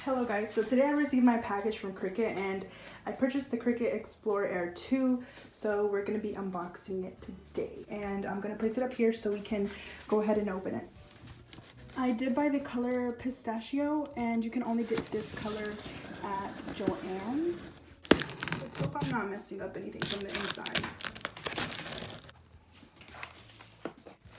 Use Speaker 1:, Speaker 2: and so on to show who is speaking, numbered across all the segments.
Speaker 1: Hello guys, so today I received my package from Cricut and I purchased the Cricut Explorer Air 2, so we're going to be unboxing it today and I'm going to place it up here so we can go ahead and open it. I did buy the color Pistachio and you can only get this color at Joann's. Let's hope I'm not messing up anything from the inside.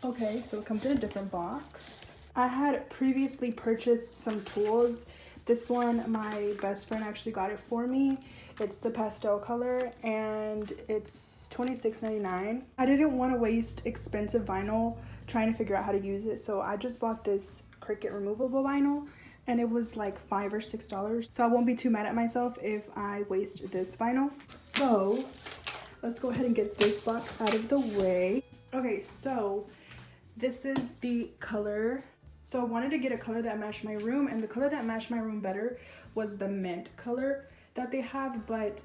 Speaker 1: Okay, so it comes in a different box. I had previously purchased some tools. This one, my best friend actually got it for me. It's the pastel color and it's $26.99. I didn't want to waste expensive vinyl trying to figure out how to use it, so I just bought this Cricut removable vinyl and it was like $5 or $6. So I won't be too mad at myself if I waste this vinyl. So let's go ahead and get this box out of the way. Okay, so this is the color. So I wanted to get a color that matched my room, and the color that matched my room better was the mint color that they have, but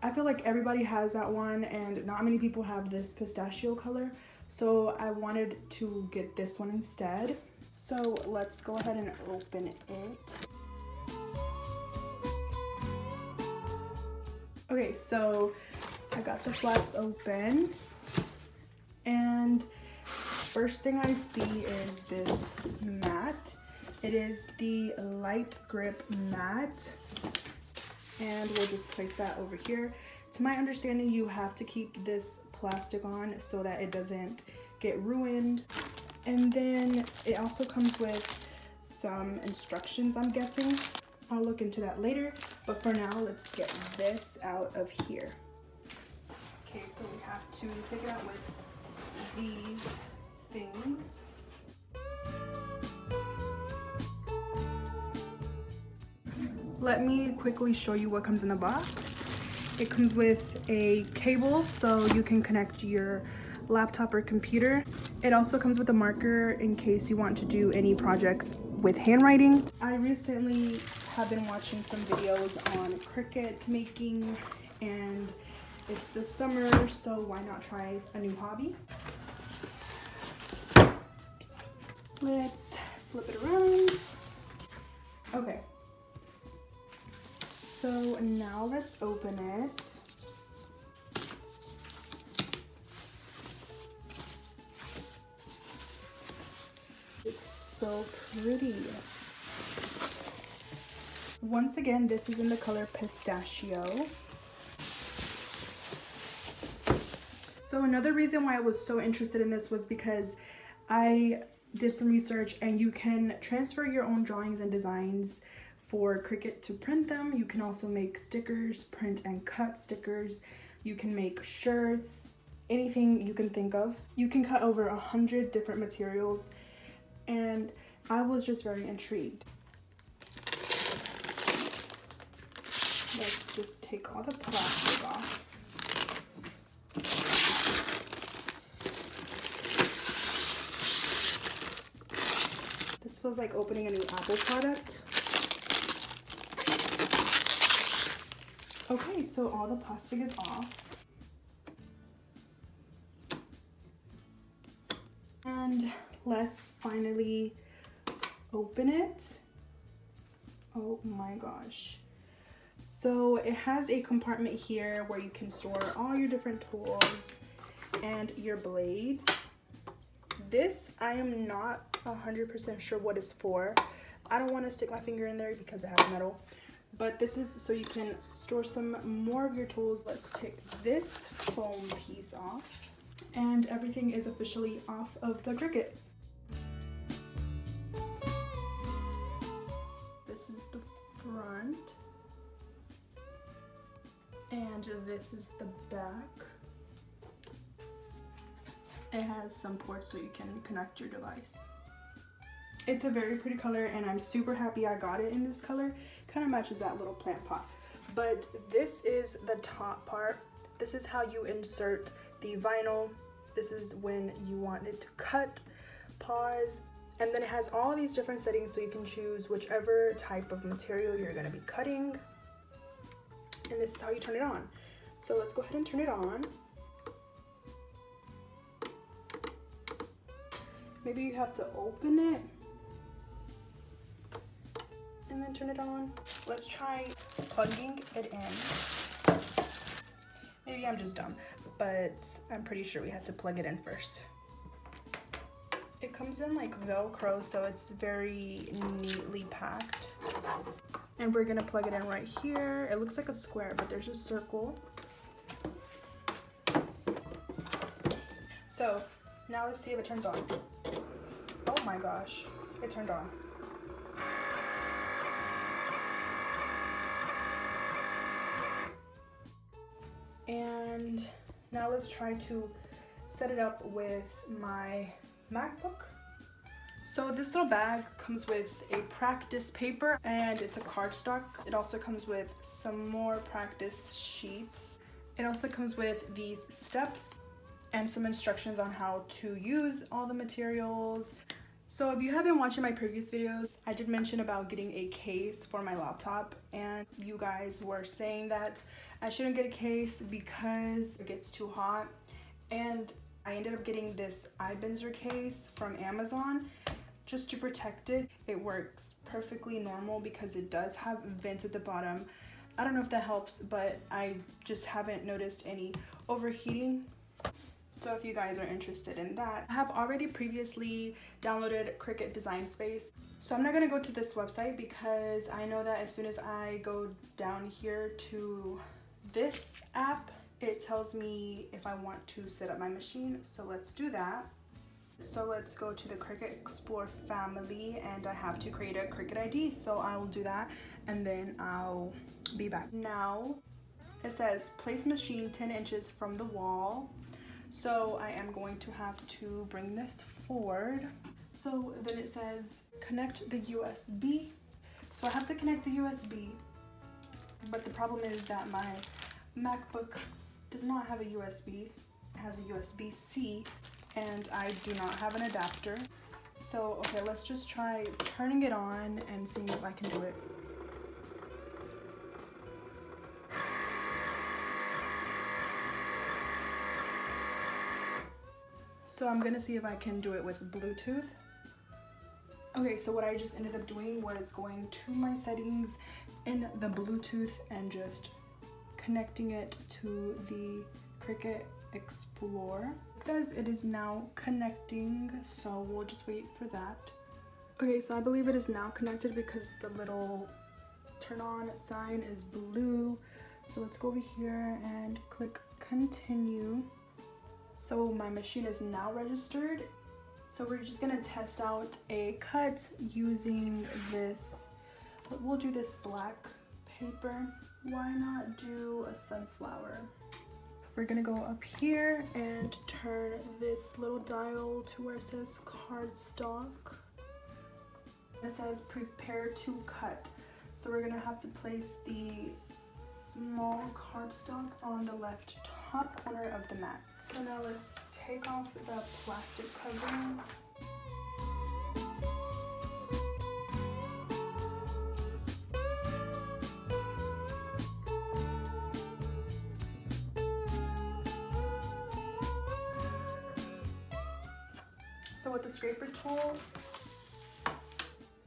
Speaker 1: I feel like everybody has that one and not many people have this pistachio color, so I wanted to get this one instead. So let's go ahead and open it. Okay, so I got the flaps open and first thing I see is this mat. It is the light grip mat and we'll just place that over here. To my understanding, you have to keep this plastic on so that it doesn't get ruined. And then it also comes with some instructions, I'm guessing. I'll look into that later, but for now, let's get this out of here. Okay, so we have to take it out with these things. Let me quickly show you what comes in the box. It comes with a cable so you can connect your laptop or computer. It also comes with a marker in case you want to do any projects with handwriting. I recently have been watching some videos on Cricut making and it's the summer, so why not try a new hobby? Let's flip it around. Okay. So now let's open it. It's so pretty. Once again, this is in the color Pistachio. So another reason why I was so interested in this was because I did some research and you can transfer your own drawings and designs for Cricut to print them. You can also make stickers, print and cut stickers. You can make shirts, anything you can think of. You can cut over 100 different materials and I was just very intrigued. Let's just take all the plastic off. Feels like opening a new Apple product. Okay, so all the plastic is off. And let's finally open it. Oh my gosh. So it has a compartment here where you can store all your different tools and your blades. This, I am not 100% sure what it's for. I don't want to stick my finger in there because it has metal, but this is so you can store some more of your tools. Let's take this foam piece off and everything is officially off of the Cricut. This is the front and this is the back. It has some ports so you can connect your device. It's a very pretty color and I'm super happy I got it in this color. Kind of matches that little plant pot. But this is the top part. This is how you insert the vinyl. This is when you want it to cut, pause, and then it has all these different settings so you can choose whichever type of material you're going to be cutting. And this is how you turn it on. So let's go ahead and turn it on. Maybe you have to open it and then and turn it on. Let's try plugging it in. Maybe I'm just dumb, but I'm pretty sure we had to plug it in first. It comes in like Velcro, so it's very neatly packed. And we're gonna plug it in right here. It looks like a square, but there's a circle. So now let's see if it turns on. Oh my gosh, it turned on. And now let's try to set it up with my MacBook. So this little bag comes with a practice paper and it's a cardstock. It also comes with some more practice sheets. It also comes with these steps and some instructions on how to use all the materials. So if you have been watching my previous videos, I did mention about getting a case for my laptop, and you guys were saying that I shouldn't get a case because it gets too hot. And I ended up getting this Ebenezer case from Amazon just to protect it. It works perfectly normal because it does have vents at the bottom. I don't know if that helps, but I just haven't noticed any overheating. So if you guys are interested in that, I have already previously downloaded Cricut Design Space. So I'm not gonna go to this website because I know that as soon as I go down here to this app, it tells me if I want to set up my machine. So let's do that. So let's go to the Cricut Explore family, and I have to create a Cricut ID. So I will do that and then I'll be back. Now it says place machine 10 inches from the wall. So I am going to have to bring this forward. So then it says connect the USB. So I have to connect the USB, but the problem is that my MacBook does not have a USB. It has a USB-C and I do not have an adapter. So okay, let's just try turning it on and seeing if I can do it. So I'm gonna see if I can do it with Bluetooth. Okay, so what I just ended up doing was going to my settings in the Bluetooth and just connecting it to the Cricut Explore. It says it is now connecting, so we'll just wait for that. Okay, so I believe it is now connected because the little turn on sign is blue. So let's go over here and click continue. So my machine is now registered. So we're just gonna test out a cut using this. We'll do this black paper. Why not do a sunflower? We're gonna go up here and turn this little dial to where it says cardstock. It says prepare to cut. So we're gonna have to place the small cardstock on the left top corner of the mat. So now let's take off the plastic covering. So with the scraper tool,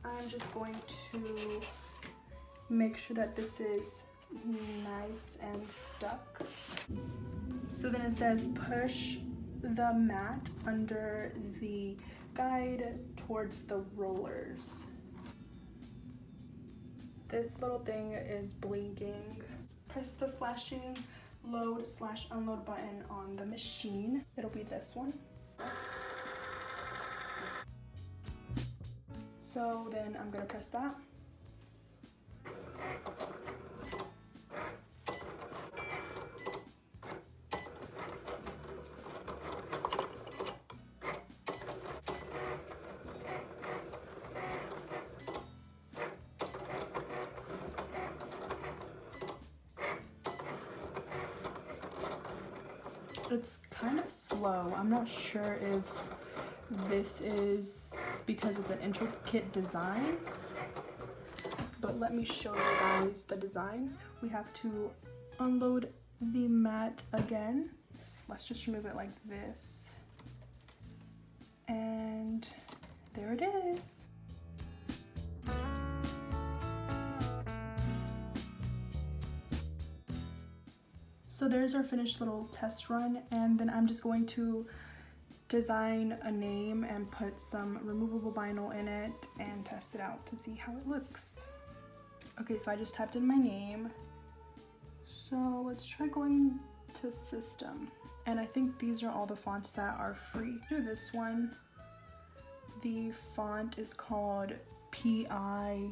Speaker 1: I'm just going to make sure that this is nice and stuck. So then it says push the mat under the guide towards the rollers. This little thing is blinking. Press the flashing load/unload button on the machine. It'll be this one. So then I'm gonna press that. It's kind of slow. I'm not sure if this is because it's an intricate design, but let me show you guys the design. We have to unload the mat again. Let's just remove it like this. And there it is. So there's our finished little test run, and then I'm just going to design a name and put some removable vinyl in it and test it out to see how it looks. Okay, so I just typed in my name. So let's try going to system. And I think these are all the fonts that are free. Do this one. The font is called PILGI.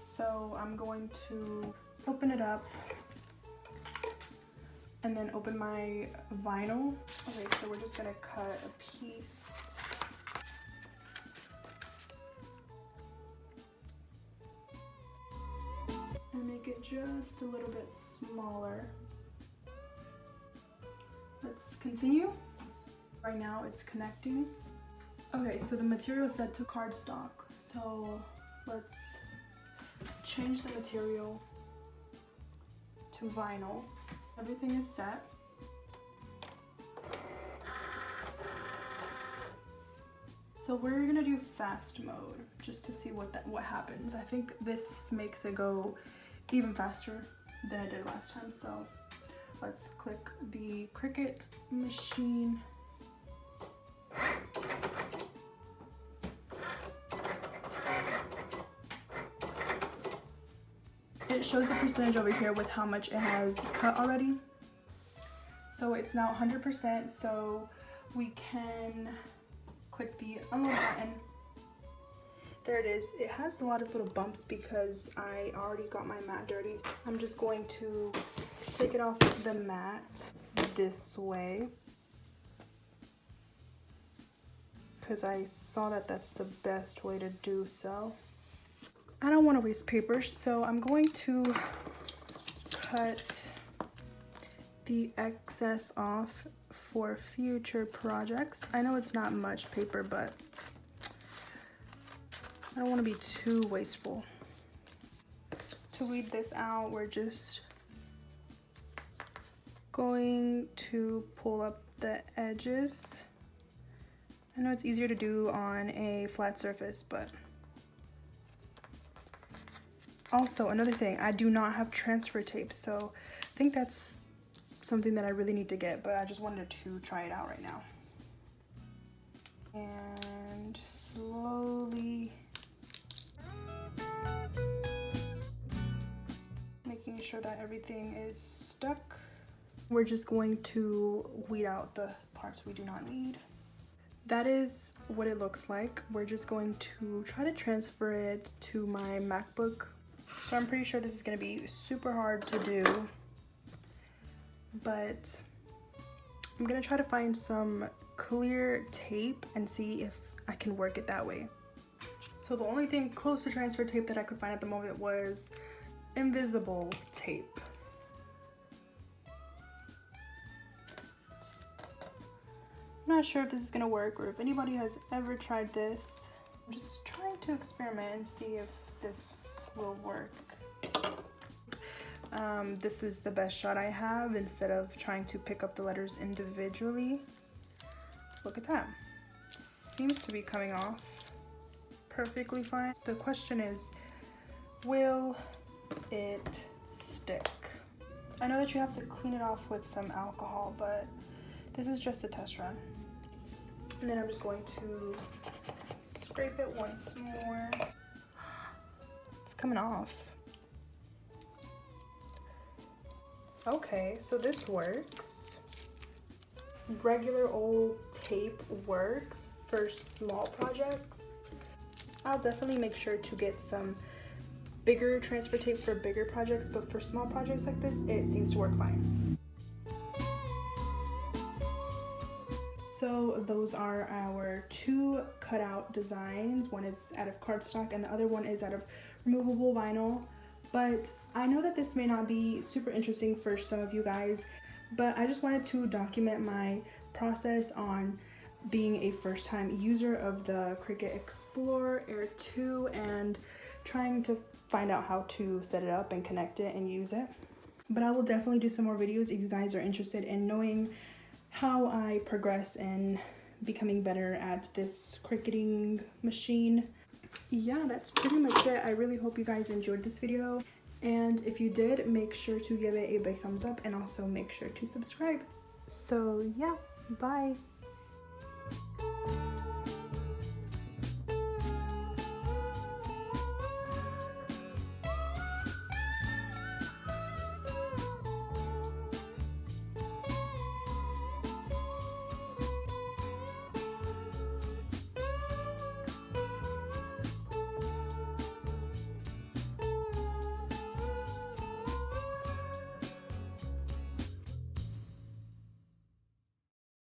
Speaker 1: So I'm going to open it up and then open my vinyl. Okay, so we're just gonna cut a piece. And make it just a little bit smaller. Let's continue. Right now it's connecting. Okay, so the material is set to cardstock. So let's change the material to vinyl. Everything is set. So we're gonna do fast mode just to see what happens. I think this makes it go even faster than I did last time. So let's click the Cricut machine. It shows the percentage over here with how much it has cut already. So it's now 100%, so we can click the unload button. There it is. It has a lot of little bumps because I already got my mat dirty. I'm just going to take it off the mat this way because I saw that that's the best way to do so. I don't want to waste paper, so I'm going to cut the excess off for future projects. I know it's not much paper, but I don't want to be too wasteful. To weed this out, we're just going to pull up the edges. I know it's easier to do on a flat surface, but also another thing, I do not have transfer tape, so I think that's something that I really need to get, but I just wanted to try it out right now. And slowly making sure that everything is stuck. We're just going to weed out the parts we do not need. That is what it looks like. We're just going to try to transfer it to my MacBook. So I'm pretty sure this is going to be super hard to do, but I'm going to try to find some clear tape and see if I can work it that way. So the only thing close to transfer tape that I could find at the moment was invisible tape. I'm not sure if this is going to work or if anybody has ever tried this. I'm just trying to experiment and see if this will work. This is the best shot I have instead of trying to pick up the letters individually. Look at that. Seems to be coming off perfectly fine. The question is, will it stick? I know that you have to clean it off with some alcohol, but this is just a test run. And then I'm just going to scrape it once more. It's coming off. Okay, so this works. Regular old tape works for small projects. I'll definitely make sure to get some bigger transfer tape for bigger projects, but for small projects like this, it seems to work fine. So those are our two cutout designs. One is out of cardstock and the other one is out of removable vinyl. But I know that this may not be super interesting for some of you guys, but I just wanted to document my process on being a first-time user of the Cricut Explorer Air 2 and trying to find out how to set it up and connect it and use it. But I will definitely do some more videos if you guys are interested in knowing how I progress in becoming better at this Cricuting machine. Yeah, that's pretty much it. I really hope you guys enjoyed this video. And if you did, make sure to give it a big thumbs up and also make sure to subscribe. So yeah, bye.